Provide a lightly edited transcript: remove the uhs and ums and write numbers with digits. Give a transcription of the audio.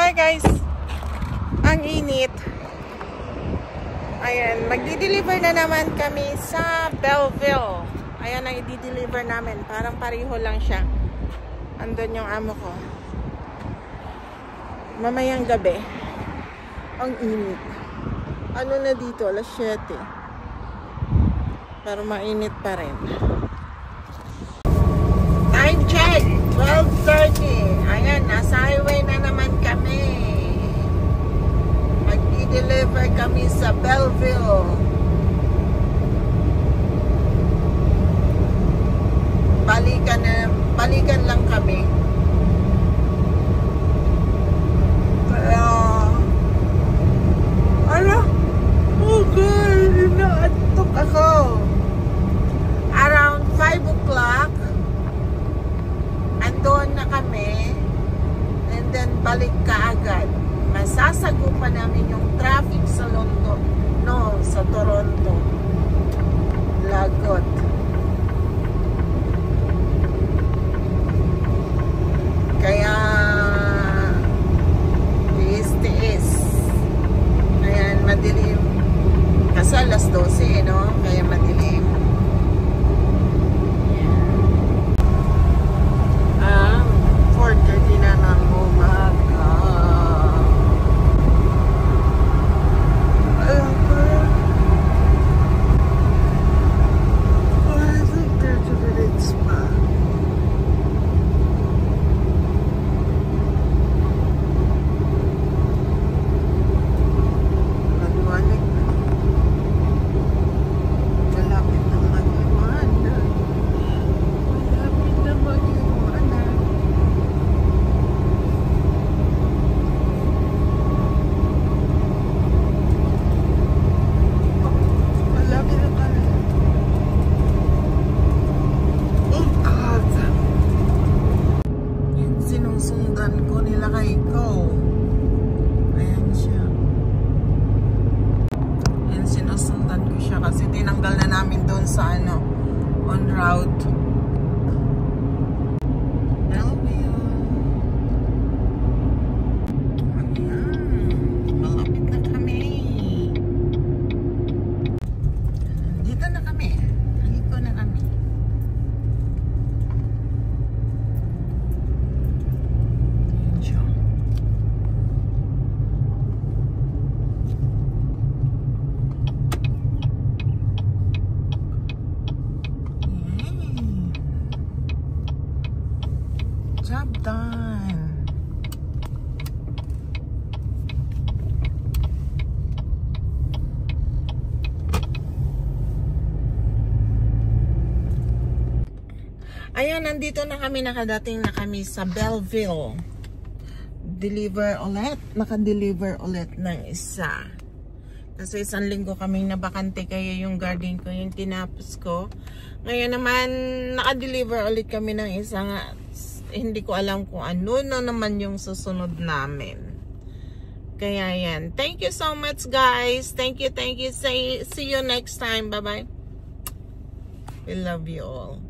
Hi guys! Ang init. Ayan, magdi-deliver na naman kami sa Belleville. Ayan ang i-deliver namin. Parang pareho lang siya. Andun yung amo ko. Mamayang gabi. Ang init. Ano na dito? Alas 7. Pero mainit pa rin. Time check! 12:30. Ayan, nasa highway na naman kami. Mag-deliver kami sa Belleville. Balikan lang kami. Kaya, oh God, naatok ako. Around 5 o'clock, andun na kami, and then balik ka agad. Masasagupan namin yung traffic sa London, sa Toronto. Lagot. Kaya tiis. Ayan, madilim. Kasi alas 12, no? Kaya madilim. 4:30 na ng umaga. I think 30 minutes pa. Maliwanag na. Malapit na maliwanag. Malapit na maliwanag. Sinusundan ko nila kay Go. Ayan siya. Ayan, sinusundan ko siya kasi tinanggal na namin doon sa on route. Ayan, malapit na kami. Dito na kami. Dito na kami. Job done. Ayan, nandito na kami, nakadating na kami sa Belleville. Naka-deliver ulit ng isa. Kasi 1 linggo kaming nabakante, kaya yung garden ko yung tinapos ko. Ngayon naman, naka-deliver ulit kami ng isa nga. Hindi ko alam kung ano na naman yung susunod namin. Kaya yan. Thank you so much guys. Thank you. See you next time. Bye bye. We love you all.